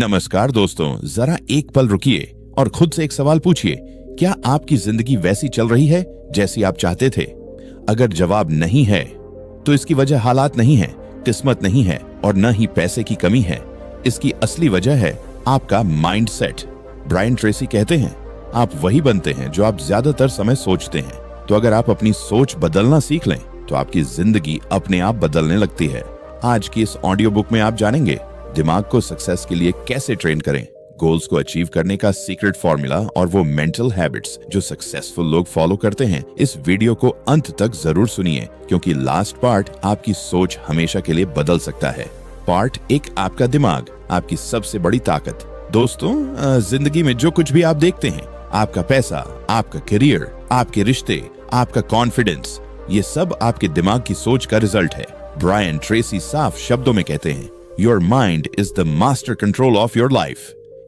नमस्कार दोस्तों, जरा एक पल रुकिए और खुद से एक सवाल पूछिए, क्या आपकी जिंदगी वैसी चल रही है जैसी आप चाहते थे? अगर जवाब नहीं है तो इसकी वजह हालात नहीं है, किस्मत नहीं है और न ही पैसे की कमी है। इसकी असली वजह है आपका माइंडसेट। ब्रायन ट्रेसी कहते हैं, आप वही बनते हैं जो आप ज्यादातर समय सोचते हैं। तो अगर आप अपनी सोच बदलना सीख लें तो आपकी जिंदगी अपने आप बदलने लगती है। आज की इस ऑडियो बुक में आप जानेंगे दिमाग को सक्सेस के लिए कैसे ट्रेन करें, गोल्स को अचीव करने का सीक्रेट फॉर्मूला और वो मेंटल हैबिट्स जो सक्सेसफुल लोग फॉलो करते हैं। इस वीडियो को अंत तक जरूर सुनिए क्योंकि लास्ट पार्ट आपकी सोच हमेशा के लिए बदल सकता है। पार्ट 1, आपका दिमाग, आपकी सबसे बड़ी ताकत। दोस्तों, जिंदगी में जो कुछ भी आप देखते हैं, आपका पैसा, आपका करियर, आपके रिश्ते, आपका कॉन्फिडेंस, ये सब आपके दिमाग की सोच का रिजल्ट है। ब्रायन ट्रेसी साफ शब्दों में कहते हैं, Your mind is the master control of your life।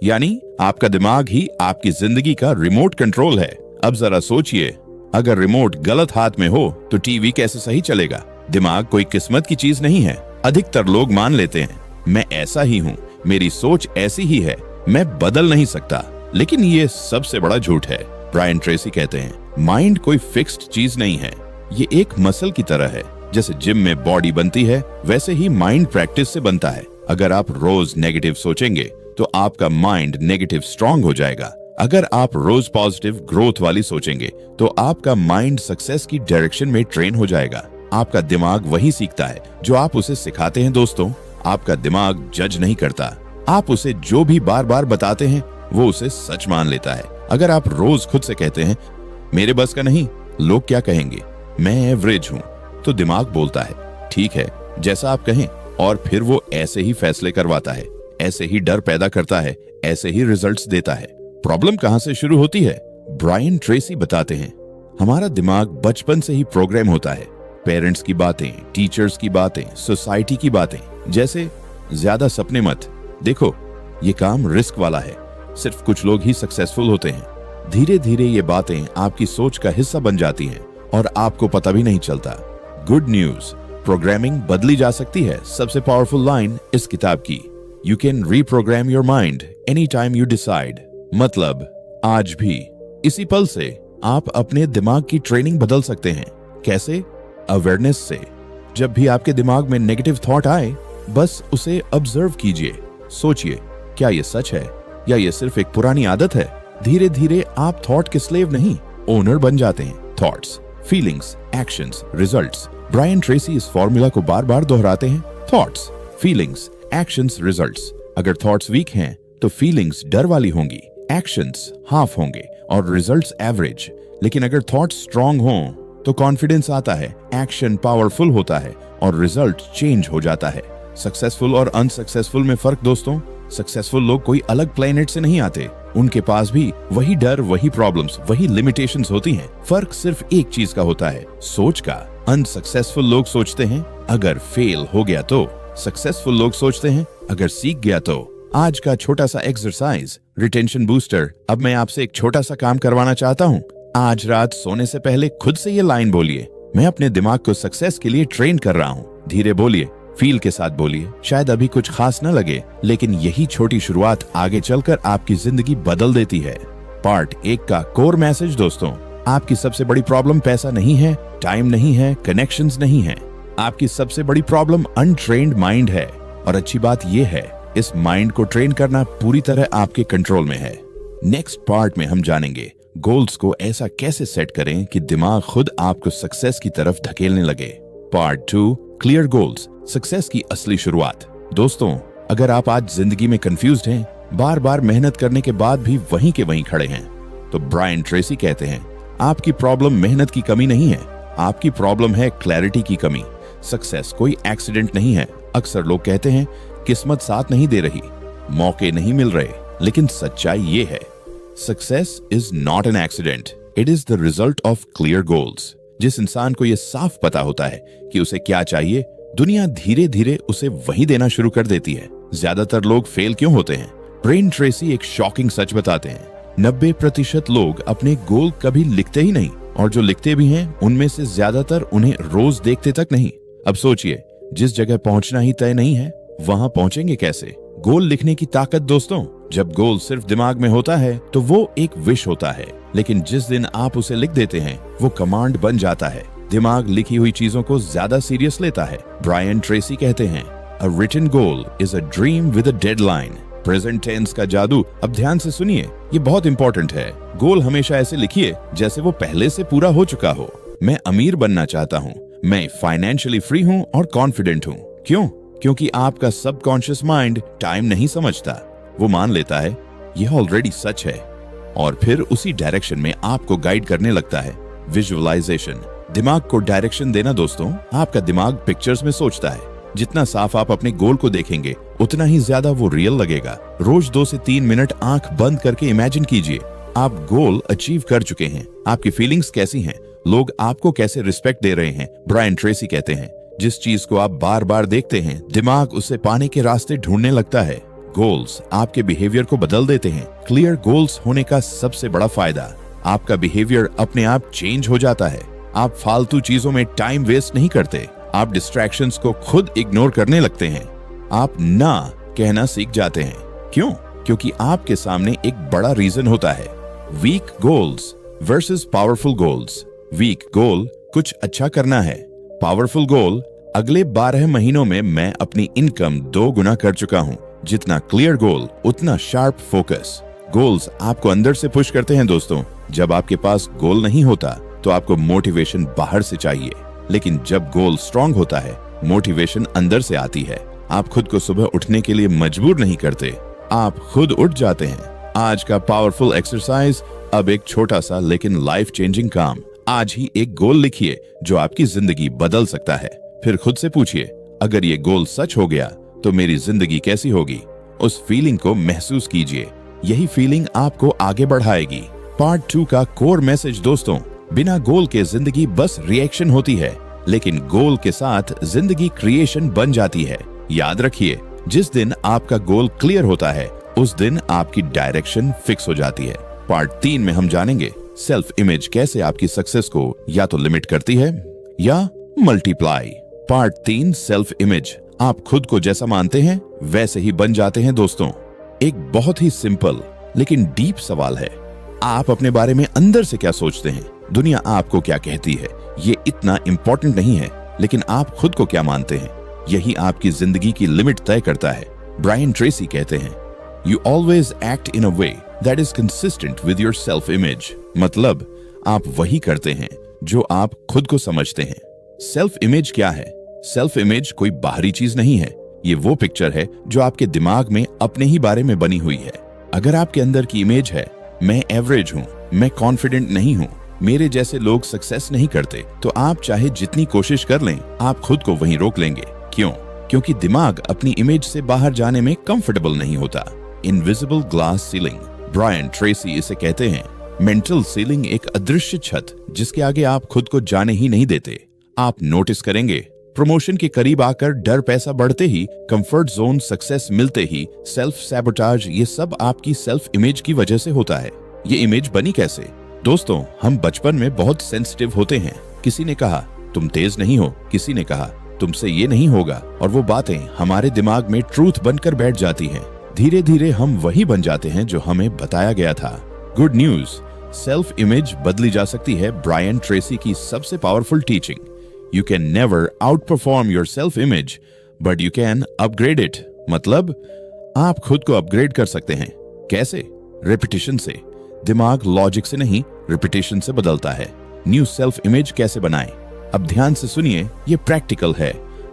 यानी आपका दिमाग ही आपकी जिंदगी का रिमोट कंट्रोल है। अब जरा सोचिए, अगर रिमोट गलत हाथ में हो तो टीवी कैसे सही चलेगा? दिमाग कोई किस्मत की चीज नहीं है। अधिकतर लोग मान लेते हैं, मैं ऐसा ही हूँ, मेरी सोच ऐसी ही है, मैं बदल नहीं सकता। लेकिन ये सबसे बड़ा झूठ है। ब्रायन ट्रेसी कहते हैं, माइंड कोई फिक्स्ड चीज नहीं है, ये एक मसल की तरह है। जैसे जिम में बॉडी बनती है, वैसे ही माइंड प्रैक्टिस से बनता है। अगर आप रोज नेगेटिव सोचेंगे तो आपका माइंड नेगेटिव स्ट्रांग हो जाएगा। अगर आप रोज पॉजिटिव ग्रोथ वाली सोचेंगे तो आपका माइंड सक्सेस की डायरेक्शन में ट्रेन हो जाएगा। आपका दिमाग वही सीखता है जो आप उसे सिखाते हैं। दोस्तों, आपका दिमाग जज नहीं करता। आप उसे जो भी बार बार बताते हैं वो उसे सच मान लेता है। अगर आप रोज खुद से कहते हैं, मेरे बस का नहीं, लोग क्या कहेंगे, मैं एवरेज हूँ, तो दिमाग बोलता है, ठीक है, जैसा आप कहें, और फिर वो ऐसे ही फैसले करवाता है, ऐसे ही डर पैदा करता है, ऐसे ही रिजल्ट्स देता है। प्रॉब्लम कहां से शुरू होती है? ब्रायन ट्रेसी बताते हैं, हमारा दिमाग बचपन से ही प्रोग्राम होता है। पेरेंट्स की बातें, टीचर्स की बातें, सोसाइटी की बातें, जैसे ज्यादा सपने मत देखो, ये काम रिस्क वाला है, सिर्फ कुछ लोग ही सक्सेसफुल होते हैं। धीरे धीरे ये बातें आपकी सोच का हिस्सा बन जाती हैं और आपको पता भी नहीं चलता। गुड न्यूज, प्रोग्रामिंग बदली जा सकती है। सबसे पावरफुल लाइन इस किताब की, you can reprogram your mind any time you decide. मतलब आज भी, इसी पल से आप अपने दिमाग की ट्रेनिंग बदल सकते हैं। कैसे? अवेयरनेस से। जब भी आपके दिमाग में नेगेटिव थॉट आए, बस उसे ऑब्जर्व कीजिए। सोचिए, क्या ये सच है या ये सिर्फ एक पुरानी आदत है? धीरे धीरे आप थॉट के स्लेव नहीं, ओनर बन जाते हैं। Thoughts, feelings, actions, results. Brian Tracy इस फॉर्मूला को बार बार दोहराते हैं, थॉट्स, फीलिंग्स, एक्शंस, रिजल्ट्स। अगर थॉट्स वीक हैं तो फीलिंग्स डर वाली होंगी, एक्शंस हाफ होंगे और रिजल्ट्स एवरेज। लेकिन अगर थॉट्स स्ट्रांग हों तो कॉन्फिडेंस आता है, एक्शन पावरफुल होता है और रिजल्ट चेंज हो जाता है। सक्सेसफुल और अनसक्सेसफुल में फर्क दोस्तों, सक्सेसफुल लोग कोई अलग प्लेनेट से नहीं आते, उनके पास भी वही डर, वही प्रॉब्लम्स, वही लिमिटेशंस होती हैं। फर्क सिर्फ एक चीज का होता है, सोच का। अनसक्सेसफुल लोग सोचते हैं अगर फेल हो गया तो, सक्सेसफुल लोग सोचते हैं अगर सीख गया तो। आज का छोटा सा एक्सरसाइज, रिटेंशन बूस्टर। अब मैं आपसे एक छोटा सा काम करवाना चाहता हूँ। आज रात सोने से पहले खुद से ये लाइन बोलिए, मैं अपने दिमाग को सक्सेस के लिए ट्रेन कर रहा हूँ। धीरे बोलिए, फील के साथ बोलिए। शायद अभी कुछ खास न लगे, लेकिन यही छोटी शुरुआत आगे चलकर आपकी जिंदगी बदल देती है। पार्ट 1 का कोर मैसेज दोस्तों, आपकी सबसे बड़ी प्रॉब्लम पैसा नहीं है, टाइम नहीं है, कनेक्शंस नहीं है। आपकी सबसे बड़ी प्रॉब्लम अनट्रेन्ड माइंड है। और अच्छी बात यह है, इस माइंड को ट्रेन करना पूरी तरह आपके कंट्रोल में है। नेक्स्ट पार्ट में हम जानेंगे गोल्स को ऐसा कैसे सेट करें कि दिमाग खुद आपको सक्सेस की तरफ धकेलने लगे। पार्ट 2, क्लियर गोल्स, सक्सेस की असली शुरुआत। दोस्तों, अगर आप आज जिंदगी में कंफ्यूज्ड हैं, बार बार मेहनत करने के बाद भी वहीं के वहीं खड़े हैं, तो ब्रायन ट्रेसी कहते हैं, आपकी प्रॉब्लम मेहनत की कमी नहीं है, आपकी प्रॉब्लम है क्लैरिटी की कमी। सक्सेस कोई एक्सीडेंट नहीं है। अक्सर लोग कहते हैं, किस्मत साथ नहीं दे रही, मौके नहीं मिल रहे, लेकिन सच्चाई ये है, success is not an accident, it is the result of clear goals. जिस इंसान को यह साफ पता होता है कि उसे क्या चाहिए, दुनिया धीरे धीरे उसे वही देना शुरू कर देती है। ज्यादातर लोग फेल क्यों होते हैं? ब्रायन ट्रेसी एक शॉकिंग सच बताते हैं, 90% लोग अपने गोल कभी लिखते ही नहीं, और जो लिखते भी हैं उनमें से ज्यादातर उन्हें रोज देखते तक नहीं। अब सोचिए, जिस जगह पहुंचना ही तय नहीं है, वहां पहुंचेंगे कैसे? गोल लिखने की ताकत दोस्तों, जब गोल सिर्फ दिमाग में होता है तो वो एक विश होता है, लेकिन जिस दिन आप उसे लिख देते हैं वो कमांड बन जाता है। दिमाग लिखी हुई चीजों को ज्यादा सीरियस लेता है। ब्रायन ट्रेसी कहते हैं, a written goal is a dream with a deadline. Present tense का जादू अब ध्यान से सुनिए, ये बहुत इंपॉर्टेंट है। गोल हमेशा ऐसे लिखिए जैसे वो पहले से पूरा हो चुका हो। मैं अमीर बनना चाहता हूँ, मैं फाइनेंशियली फ्री हूँ और कॉन्फिडेंट हूँ। क्यों? क्योंकि आपका सबकॉन्शियस माइंड टाइम नहीं समझता, वो मान लेता है यह ऑलरेडी सच है और फिर उसी डायरेक्शन में आपको गाइड करने लगता है। विजुअलाइजेशन, दिमाग को डायरेक्शन देना दोस्तों। आपका दिमाग पिक्चर्स में सोचता है। जितना साफ आप अपने गोल को देखेंगे उतना ही ज्यादा वो रियल लगेगा। रोज 2 से 3 मिनट आंख बंद करके इमेजिन कीजिए आप गोल अचीव कर चुके हैं। आपकी फीलिंग्स कैसी हैं? लोग आपको कैसे रिस्पेक्ट दे रहे हैं? ब्रायन ट्रेसी कहते हैं, जिस चीज को आप बार बार देखते हैं दिमाग उसे पाने के रास्ते ढूंढने लगता है। गोल्स आपके बिहेवियर को बदल देते हैं। क्लियर गोल्स होने का सबसे बड़ा फायदा, आपका बिहेवियर अपने आप चेंज हो जाता है। आप फालतू चीजों में टाइम वेस्ट नहीं करते। आप डिस्ट्रैक्शंस को खुद इग्नोर करने लगते हैं। आप ना कहना सीख जाते हैं। क्यों? क्योंकि आपके सामने एक बड़ा रीजन होता है। Weak goals versus powerful goals. Weak goal, कुछ अच्छा करना है। पावरफुल गोल, अगले 12 महीनों में मैं अपनी इनकम 2 गुना कर चुका हूँ। जितना क्लियर गोल उतना शार्प फोकस। गोल्स आपको अंदर से पुश करते हैं दोस्तों। जब आपके पास गोल नहीं होता तो आपको मोटिवेशन बाहर से चाहिए, लेकिन जब गोल स्ट्रांग होता है मोटिवेशन अंदर से आती है। आप खुद को सुबह उठने के लिए मजबूर नहीं करते, आप खुद उठ जाते हैं। आज का पावरफुल एक्सरसाइज, अब एक छोटा सा लेकिन लाइफ चेंजिंग काम। आज ही एक गोल लिखिए जो आपकी जिंदगी बदल सकता है। फिर खुद से पूछिए, अगर ये गोल सच हो गया तो मेरी जिंदगी कैसी होगी? उस फीलिंग को महसूस कीजिए, यही फीलिंग आपको आगे बढ़ाएगी। पार्ट 2 का कोर मैसेज दोस्तों, बिना गोल के जिंदगी बस रिएक्शन होती है, लेकिन गोल के साथ जिंदगी क्रिएशन बन जाती है। याद रखिए, जिस दिन आपका गोल क्लियर होता है उस दिन आपकी डायरेक्शन फिक्स हो जाती है। पार्ट 3 में हम जानेंगे सेल्फ इमेज कैसे आपकी सक्सेस को या तो लिमिट करती है या मल्टीप्लाई। पार्ट 3 सेल्फ इमेज, आप खुद को जैसा मानते हैं वैसे ही बन जाते हैं दोस्तों। एक बहुत ही सिंपल लेकिन डीप सवाल है, आप अपने बारे में अंदर से क्या सोचते हैं? दुनिया आपको क्या कहती है ये इतना इम्पोर्टेंट नहीं है, लेकिन आप खुद को क्या मानते हैं यही आपकी जिंदगी की लिमिट तय करता है। ब्रायन ट्रेसी कहते हैं, you always act in a way that is consistent with your self image. मतलब आप वही करते हैं जो आप खुद को समझते हैं। सेल्फ इमेज क्या है? सेल्फ इमेज कोई बाहरी चीज नहीं है, ये वो पिक्चर है जो आपके दिमाग में अपने ही बारे में बनी हुई है। अगर आपके अंदर की इमेज है, मैं एवरेज हूँ, मैं कॉन्फिडेंट नहीं हूँ, मेरे जैसे लोग सक्सेस नहीं करते, तो आप चाहे जितनी कोशिश कर लें आप खुद को वहीं रोक लेंगे। क्यों? क्योंकि दिमाग अपनी इमेज से बाहर जाने में कंफर्टेबल नहीं होता। Invisible glass ceiling, Brian Tracy इसे कहते हैं। मेंटल सीलिंग एक अदृश्य छत जिसके आगे आप खुद को जाने ही नहीं देते। आप नोटिस करेंगे, प्रमोशन के करीब आकर डर, पैसा बढ़ते ही, कंफर्ट जोन, सक्सेस मिलते ही सेल्फ सैबोटाज, ये सब आपकी सेल्फ इमेज की वजह से होता है। ये इमेज बनी कैसे? दोस्तों, हम बचपन में बहुत सेंसिटिव होते हैं। किसी ने कहा तुम तेज नहीं हो, किसी ने कहा तुमसे ये नहीं होगा, और वो बातें हमारे दिमाग में ट्रूथ बनकर बैठ जाती हैं। धीरे धीरे हम वही बन जाते हैं जो हमें बताया गया था। गुड न्यूज, सेल्फ इमेज बदली जा सकती है। ब्रायन ट्रेसी की सबसे powerful teaching, you can never out perform your self image but you can upgrade it. मतलब आप खुद को अपग्रेड कर सकते हैं। कैसे? रेपिटेशन से। दिमाग लॉजिक से नहीं, रेपिटेशन से बदलता है। न्यू सेल्फ इमेज कैसे बनाएं? अब ध्यान से सुनिए, ये प्रैक्टिकल है।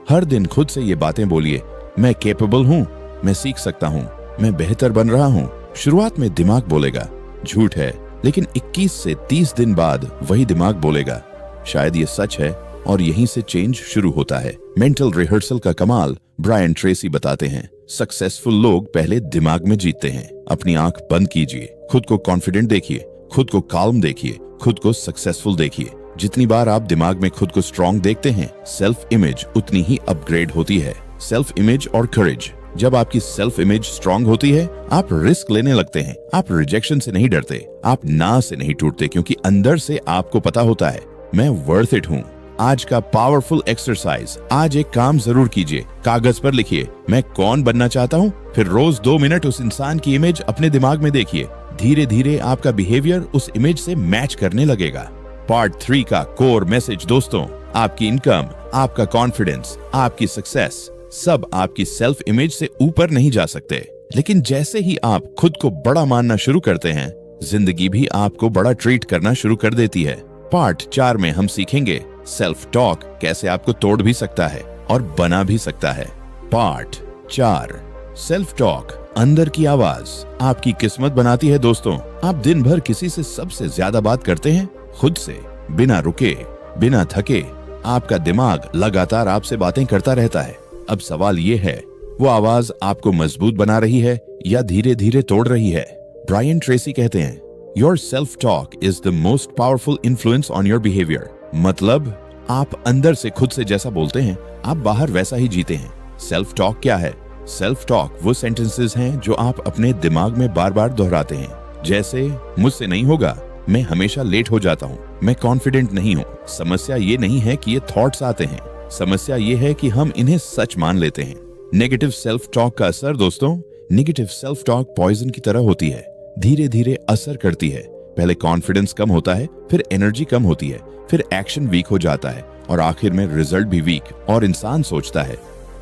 हर दिन खुद से ये बातें बोलिए, मैं कैपेबल हूँ, मैं सीख सकता हूँ, मैं बेहतर बन रहा हूँ। शुरुआत में दिमाग बोलेगा, झूठ है, लेकिन 21 से 30 दिन बाद वही दिमाग बोलेगा, शायद ये सच है, और यहीं से चेंज शुरू होता है। मेंटल रिहर्सल का कमाल ब्रायन ट्रेसी बताते हैं। सक्सेसफुल लोग पहले दिमाग में जीतते हैं। अपनी आंख बंद कीजिए, खुद को कॉन्फिडेंट देखिए, खुद को काल्म देखिए, खुद को सक्सेसफुल देखिए। जितनी बार आप दिमाग में खुद को स्ट्रॉन्ग देखते हैं, सेल्फ इमेज उतनी ही अपग्रेड होती है। सेल्फ इमेज और करेज, जब आपकी सेल्फ इमेज स्ट्रॉन्ग होती है, आप रिस्क लेने लगते हैं। आप रिजेक्शन से नहीं डरते, आप ना से नहीं टूटते, क्योंकि अंदर से आपको पता होता है मैं वर्थ इट हूँ। आज का पावरफुल एक्सरसाइज, आज एक काम जरूर कीजिए, कागज पर लिखिए मैं कौन बनना चाहता हूँ, फिर रोज 2 मिनट उस इंसान की इमेज अपने दिमाग में देखिए। धीरे धीरे आपका बिहेवियर उस इमेज से मैच करने लगेगा। पार्ट 3 का कोर मैसेज दोस्तों, आपकी इनकम, आपका कॉन्फिडेंस, आपकी सक्सेस सब आपकी सेल्फ इमेज से ऊपर नहीं जा सकते, लेकिन जैसे ही आप खुद को बड़ा मानना शुरू करते हैं, जिंदगी भी आपको बड़ा ट्रीट करना शुरू कर देती है। पार्ट 4 में हम सीखेंगे सेल्फ टॉक कैसे आपको तोड़ भी सकता है और बना भी सकता है। पार्ट 4, सेल्फ टॉक, अंदर की आवाज आपकी किस्मत बनाती है दोस्तों। आप दिन भर किसी से सबसे ज्यादा बात करते हैं, खुद से, बिना रुके, बिना थके। आपका दिमाग लगातार आपसे बातें करता रहता है। अब सवाल ये है, वो आवाज आपको मजबूत बना रही है या धीरे धीरे तोड़ रही है? ब्रायन ट्रेसी कहते हैं, your self talk is the most powerful influence on your behaviour. मतलब आप अंदर से खुद से जैसा बोलते हैं, आप बाहर वैसा ही जीते हैं। सेल्फ टॉक क्या है? सेल्फ टॉक वो सेंटेंसेस हैं जो आप अपने दिमाग में बार बार दोहराते हैं, जैसे मुझसे नहीं होगा, मैं हमेशा लेट हो जाता हूँ, मैं कॉन्फिडेंट नहीं हूँ। समस्या ये नहीं है कि ये थॉट्स आते हैं, समस्या ये है कि हम इन्हें सच मान लेते हैं। नेगेटिव सेल्फ टॉक का असर दोस्तों, नेगेटिव सेल्फ टॉक पॉइजन की तरह होती है, धीरे धीरे असर करती है। पहले कॉन्फिडेंस कम होता है, फिर एनर्जी कम होती है, फिर एक्शन वीक हो जाता है और आखिर में रिजल्ट भी वीक, और इंसान सोचता है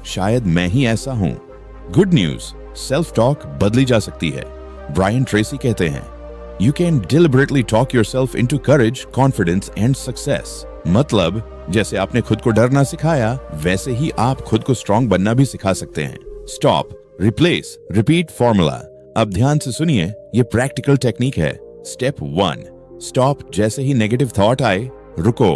शायद मैं ही ऐसा हूँ। गुड न्यूज, सेल्फ टॉक बदली जा सकती है। ब्रायन ट्रेसी कहते हैं, you can deliberately talk yourself into courage, confidence and success. मतलब जैसे आपने खुद को डरना सिखाया, वैसे ही आप खुद को स्ट्रॉन्ग बनना भी सिखा सकते हैं। Stop, replace, repeat formula. अब ध्यान से सुनिए, ये प्रैक्टिकल टेक्निक है। स्टेप 1, स्टॉप, जैसे ही नेगेटिव थॉट आए रुको।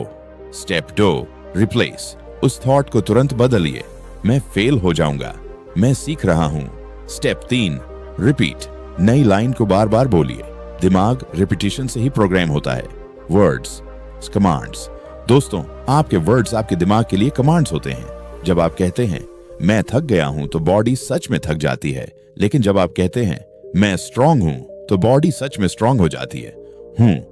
स्टेप 2, रिप्लेस, उस थॉट को तुरंत बदलिए, मैं फेल हो जाऊंगा, मैं सीख रहा हूं। स्टेप 3, रिपीट, नई लाइन को बार बार बोलिए। दिमाग रिपीटिशन से ही प्रोग्राम होता है। Words, commands. दोस्तों, आपके वर्ड्स आपके दिमाग के लिए कमांड्स होते हैं। जब आप कहते हैं मैं थक गया हूं तो बॉडी सच में थक जाती है, लेकिन जब आप कहते हैं मैं स्ट्रांग हूं तो बॉडी सच में स्ट्रांग हो जाती है।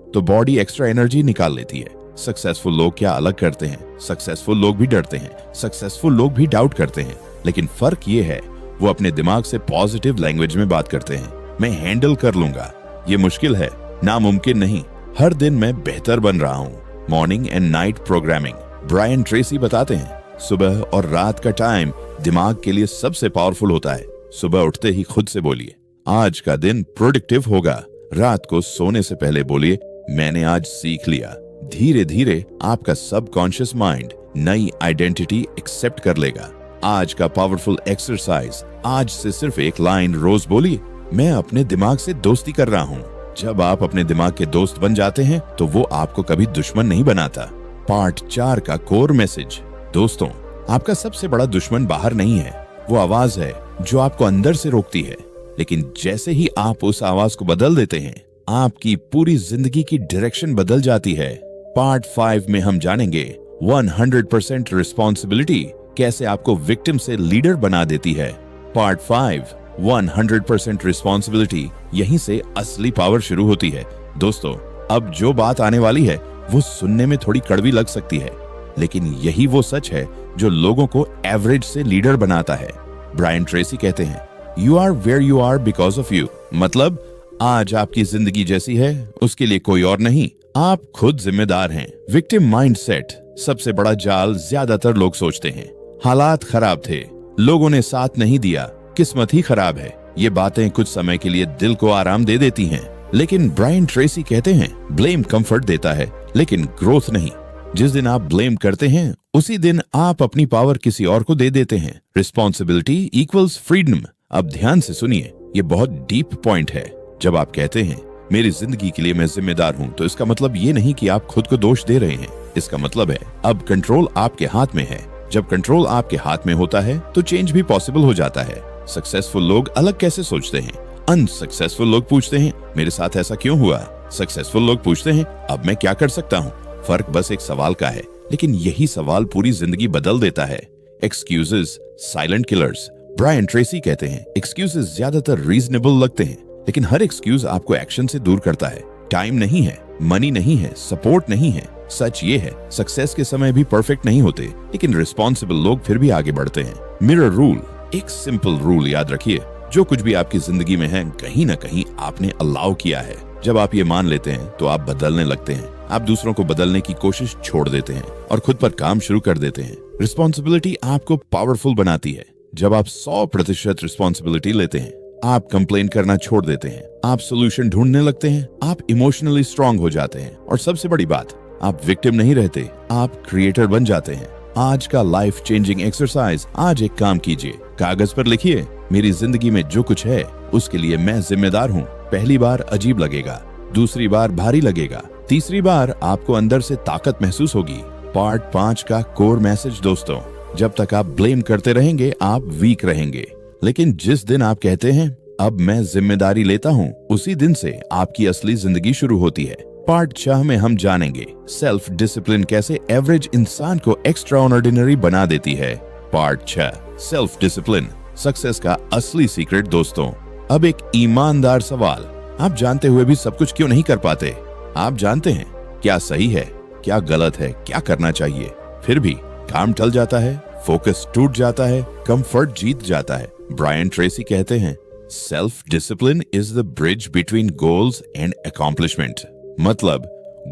तो बॉडी एक्स्ट्रा एनर्जी निकाल लेती है। सक्सेसफुल लोग क्या अलग करते हैं? सक्सेसफुल लोग भी डरते हैं, सक्सेसफुल लोग भी डाउट करते हैं, लेकिन फर्क ये है वो अपने दिमाग से पॉजिटिव लैंग्वेज में बात करते हैं। मैं हैंडल कर लूंगा, ये मुश्किल है, नामुमकिन नहीं, हर दिन मैं बेहतर बन रहा हूँ। Morning and night programming. Brian Tracy बताते हैं, सुबह और रात का टाइम दिमाग के लिए सबसे पावरफुल होता है। सुबह उठते ही खुद से बोलिए आज का दिन प्रोडक्टिव होगा। रात को सोने से पहले बोलिए मैंने आज सीख लिया। धीरे धीरे आपका सबकॉन्शियस माइंड नई आइडेंटिटी एक्सेप्ट कर लेगा। आज का पावरफुल एक्सरसाइज, आज से सिर्फ एक लाइन रोज बोलिए, मैं अपने दिमाग से दोस्ती कर रहा हूँ। जब आप अपने दिमाग के दोस्त बन जाते हैं तो वो आपको कभी दुश्मन नहीं बनाता। पार्ट 4 का कोर मैसेज, दोस्तों आपका सबसे बड़ा दुश्मन बाहर नहीं है, वो आवाज है जो आपको अंदर से रोकती है। लेकिन जैसे ही आप उस आवाज को बदल देते हैं, आपकी पूरी जिंदगी की डायरेक्शन बदल जाती है। पार्ट 5 में हम जानेंगे 100% रिस्पॉन्सिबिलिटी कैसे आपको विक्टिम से लीडर बना देती है। पार्ट 5, 100% रिस्पॉन्सिबिलिटी, यहीं से असली पावर शुरू होती है। दोस्तों, अब जो बात आने वाली है वो सुनने में थोड़ी कड़वी लग सकती है, लेकिन यही वो सच है जो लोगों को एवरेज से लीडर बनाता है। ब्रायन ट्रेसी कहते हैं, you are where you are because of you. मतलब आज आपकी जिंदगी जैसी है उसके लिए कोई और नहीं, आप खुद जिम्मेदार हैं। विक्टिम माइंडसेट सबसे बड़ा जाल ज्यादातर लोग सोचते हैं। हालात खराब थे, लोगों ने साथ नहीं दिया, किस्मत ही खराब है। ये बातें कुछ समय के लिए दिल को आराम दे देती हैं, लेकिन ब्रायन ट्रेसी कहते हैं ब्लेम कंफर्ट देता है लेकिन ग्रोथ नहीं। जिस दिन आप ब्लेम करते हैं उसी दिन आप अपनी पावर किसी और को दे देते हैं। Responsibility equals freedom. अब ध्यान से सुनिए, ये बहुत डीप पॉइंट है। जब आप कहते हैं मेरी जिंदगी के लिए मैं जिम्मेदार हूँ, तो इसका मतलब ये नहीं कि आप खुद को दोष दे रहे हैं। इसका मतलब है अब कंट्रोल आपके हाथ में है। जब कंट्रोल आपके हाथ में होता है तो चेंज भी पॉसिबल हो जाता है। सक्सेसफुल लोग अलग कैसे सोचते हैं, अनसक्सेसफुल लोग पूछते हैं मेरे साथ ऐसा क्यों हुआ, सक्सेसफुल लोग पूछते हैं अब मैं क्या कर सकता हूँ। फर्क बस एक सवाल का है, लेकिन यही सवाल पूरी जिंदगी बदल देता है। Excuses silent killers. Brian Tracy कहते हैं एक्सक्यूजेस ज्यादातर रीजनेबल लगते हैं, लेकिन हर एक्सक्यूज आपको एक्शन से दूर करता है। टाइम नहीं है, मनी नहीं है, सपोर्ट नहीं है, सच ये है, सक्सेस के समय भी परफेक्ट नहीं होते, लेकिन रिस्पॉन्सिबल लोग फिर भी आगे बढ़ते हैं। मिरर रूल, एक सिंपल रूल याद रखिए, जो कुछ भी आपकी जिंदगी में है कहीं ना कहीं आपने अलाउ किया है। जब आप ये मान लेते हैं तो आप बदलने लगते हैं। आप दूसरों को बदलने की कोशिश छोड़ देते हैं और खुद पर काम शुरू कर देते हैं। रिस्पॉन्सिबिलिटी आपको पावरफुल बनाती है। जब आप 100% रिस्पॉन्सिबिलिटी लेते हैं, आप कंप्लेन करना छोड़ देते हैं, आप सोल्यूशन ढूंढने लगते हैं, आप इमोशनली स्ट्रांग हो जाते हैं और सबसे बड़ी बात, आप विक्टिम नहीं रहते, आप क्रिएटर बन जाते हैं। आज का लाइफ चेंजिंग एक्सरसाइज, आज एक काम कीजिए, कागज पर लिखिए, मेरी जिंदगी में जो कुछ है उसके लिए मैं जिम्मेदार हूँ। पहली बार अजीब लगेगा, दूसरी बार भारी लगेगा, तीसरी बार आपको अंदर से ताकत महसूस होगी। पार्ट 5 का कोर मैसेज दोस्तों, जब तक आप ब्लेम करते रहेंगे आप वीक रहेंगे, लेकिन जिस दिन आप कहते हैं अब मैं जिम्मेदारी लेता हूँ, उसी दिन से आपकी असली जिंदगी शुरू होती है। पार्ट 6 में हम जानेंगे सेल्फ डिसिप्लिन कैसे एवरेज इंसान को एक्स्ट्रा ऑर्डिनरी बना देती है। पार्ट 6, सेल्फ डिसिप्लिन, सक्सेस का असली सीक्रेट दोस्तों। अब एक ईमानदार सवाल, आप जानते हुए भी सब कुछ क्यों नहीं कर पाते? आप जानते हैं क्या सही है, क्या गलत है, क्या करना चाहिए, फिर भी काम टल जाता है, फोकस टूट जाता है, कंफर्ट जीत जाता है। ब्रायन ट्रेसी कहते हैं, self discipline is the bridge between goals and accomplishment. मतलब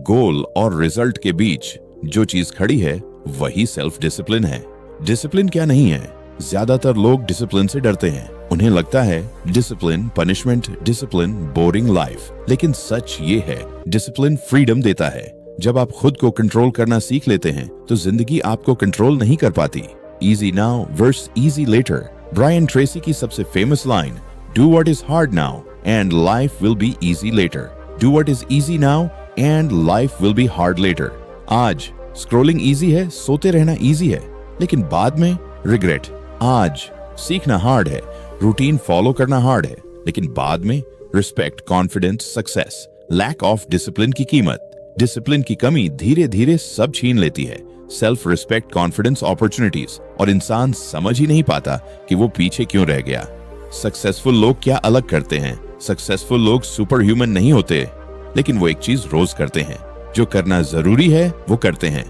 गोल और रिजल्ट के बीच जो चीज खड़ी है वही सेल्फ डिसिप्लिन है। डिसिप्लिन क्या नहीं है? ज्यादातर लोग डिसिप्लिन से डरते हैं। उन्हें लगता है discipline punishment, discipline boring life. लेकिन सच ये है, डिसिप्लिन फ्रीडम देता है। जब आप खुद को कंट्रोल करना सीख लेते हैं तो जिंदगी आपको कंट्रोल नहीं कर पाती। Easy now versus easy later, Brian Tracy की सबसे famous line, do what is hard now and life will be easy later. Do what is easy now and life will be hard later. आज scrolling easy है, सोते रहना easy है, लेकिन बाद में रिग्रेट। आज सीखना हार्ड है, रूटीन फॉलो करना हार्ड है, लेकिन बाद में respect, confidence, success. Lack of discipline की कीमत, डिसिप्लिन की कमी धीरे धीरे सब छीन लेती है। सेल्फ रिस्पेक्ट, कॉन्फिडेंस, अपॉर्चुनिटीज, और इंसान समझ ही नहीं पाता कि वो पीछे क्यों रह गया। सक्सेसफुल लोग क्या अलग करते हैं? सक्सेसफुल लोग सुपर ह्यूमन नहीं होते, लेकिन वो एक चीज रोज करते हैं, जो करना जरूरी है वो करते हैं,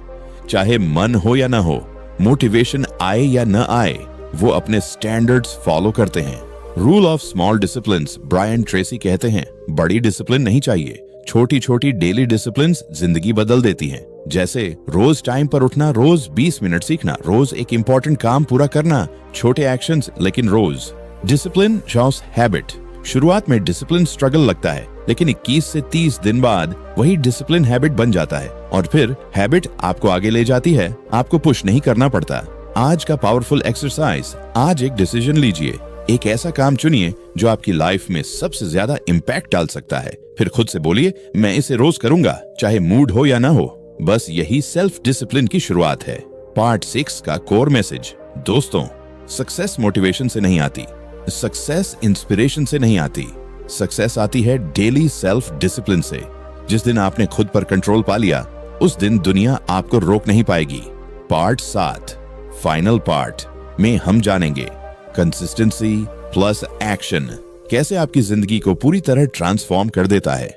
चाहे मन हो या ना हो, मोटिवेशन आए या न आए, वो अपने स्टैंडर्ड्स फॉलो करते हैं। Rule of small disciplines, Brian Tracy कहते हैं, बड़ी डिसिप्लिन नहीं चाहिए, छोटी छोटी डेली डिसिप्लिन्स जिंदगी बदल देती हैं। जैसे रोज टाइम पर उठना, रोज 20 मिनट सीखना, रोज एक इंपॉर्टेंट काम पूरा करना, छोटे एक्शंस लेकिन रोज। Discipline शॉस habit. शुरुआत में डिसिप्लिन स्ट्रगल लगता है, लेकिन 21 से 30 दिन बाद वही डिसिप्लिन हैबिट बन जाता है और फिर हैबिट आपको आगे ले जाती है, आपको पुश नहीं करना पड़ता। आज का पावरफुल एक्सरसाइज, आज एक डिसीजन लीजिए, एक ऐसा काम चुनिए जो आपकी लाइफ में सबसे ज्यादा इम्पैक्ट डाल सकता है। फिर खुद से बोलिए, मैं इसे रोज करूंगा, चाहे मूड हो या ना हो। बस यही सेल्फ डिसिप्लिन की शुरुआत है। पार्ट 6 का कोर मैसेज, दोस्तों, सक्सेस मोटिवेशन से नहीं आती, सक्सेस इंस्पिरेशन से नहीं आती, सक्सेस आती है डेली सेल्फ डिसिप्लिन से। जिस दिन आपने खुद पर कंट्रोल पा लिया, उस दिन दुनिया आपको रोक नहीं पाएगी। पार्ट 7 फाइनल पार्ट में हम जानेंगे कंसिस्टेंसी प्लस एक्शन कैसे आपकी जिंदगी को पूरी तरह ट्रांसफॉर्म कर देता है।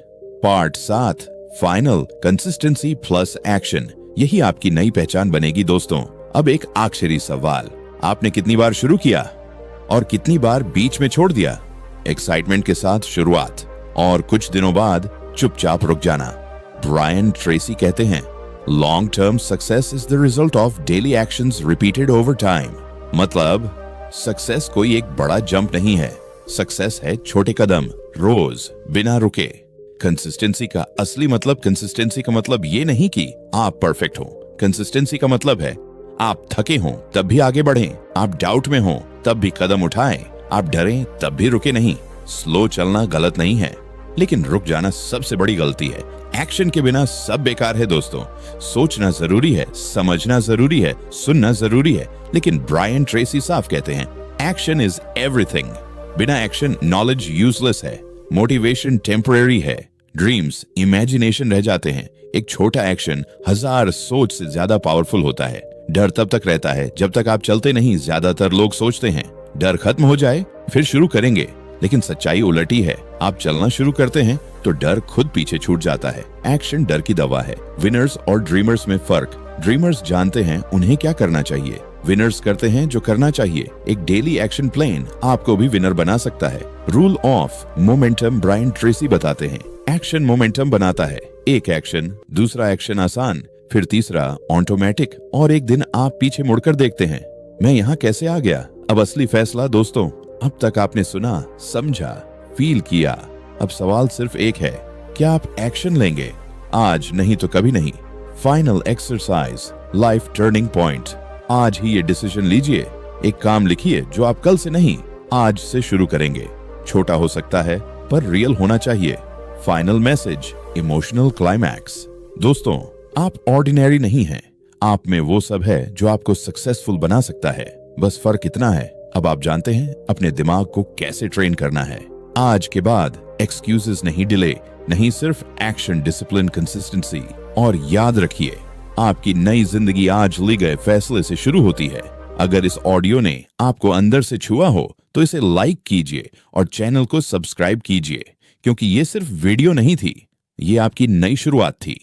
Part 7 final, consistency plus action, यही आपकी नई पहचान बनेगी दोस्तों। अब एक आखिरी सवाल, आपने कितनी बार शुरू किया और कितनी बार बीच में छोड़ दिया? एक्साइटमेंट के साथ शुरुआत और कुछ दिनों बाद चुपचाप रुक जाना। ब्रायन ट्रेसी कहते हैं, long term success is the result of daily actions repeated over time. मतलब सक्सेस कोई एक बड़ा जंप नहीं है, सक्सेस है छोटे कदम, रोज बिना रुके। कंसिस्टेंसी का असली मतलब, कंसिस्टेंसी का मतलब ये नहीं कि आप परफेक्ट हो, कंसिस्टेंसी का मतलब है आप थके हों तब भी आगे बढ़ें, आप डाउट में हों तब भी कदम उठाएं, आप डरें तब भी रुके नहीं। स्लो चलना गलत नहीं है, लेकिन रुक जाना सबसे बड़ी गलती है। एक्शन के बिना सब बेकार है दोस्तों। सोचना जरूरी है, समझना जरूरी है, सुनना जरूरी है, लेकिन ब्रायन ट्रेसी साफ कहते हैं, एक्शन इज एवरीथिंग। बिना एक्शन नॉलेज यूजलेस है, मोटिवेशन टेम्परेरी है, ड्रीम्स इमेजिनेशन रह जाते हैं। एक छोटा एक्शन 1000 सोच से ज्यादा पावरफुल होता है। डर तब तक रहता है जब तक आप चलते नहीं। ज्यादातर लोग सोचते हैं डर खत्म हो जाए फिर शुरू करेंगे, लेकिन सच्चाई उलट ही है। आप चलना शुरू करते हैं तो डर खुद पीछे छूट जाता है। एक्शन डर की दवा है। विनर्स और ड्रीमर्स में फर्क। ड्रीमर्स जानते हैं उन्हें क्या करना चाहिए, विनर्स करते हैं जो करना चाहिए। एक डेली एक्शन प्लान आपको भी विनर बना सकता है। Rule of momentum Brian Tracy बताते हैं, एक्शन मोमेंटम बनाता है। एक एक्शन, दूसरा एक्शन आसान, फिर तीसरा ऑटोमेटिक, और एक दिन आप पीछे मुड़कर देखते हैं, मैं यहाँ कैसे आ गया। अब असली फैसला दोस्तों, अब तक आपने सुना, समझा, फील किया। अब सवाल सिर्फ एक है, क्या आप एक्शन लेंगे? आज नहीं तो कभी नहीं। Final exercise, life turning point. आज ही ये डिसीजन लीजिए। एक काम लिखिए जो आप कल से नहीं, आज से शुरू करेंगे। छोटा हो सकता है पर रियल होना चाहिए। Final message, emotional climax. दोस्तों, आप ऑर्डिनरी नहीं हैं। आप में वो सब है जो आपको सक्सेसफुल बना सकता है। बस फर्क इतना है, अब आप जानते हैं अपने दिमाग को कैसे ट्रेन करना है। आज के बाद एक्सक्यूजेस नहीं, डिले नहीं, सिर्फ एक्शन, डिसिप्लिन, कंसिस्टेंसी। और याद रखिए, आपकी नई जिंदगी आज ली गए फैसले से शुरू होती है। अगर इस ऑडियो ने आपको अंदर से छुआ हो तो इसे लाइक कीजिए और चैनल को सब्सक्राइब कीजिए, क्योंकि ये सिर्फ वीडियो नहीं थी, ये आपकी नई शुरुआत थी।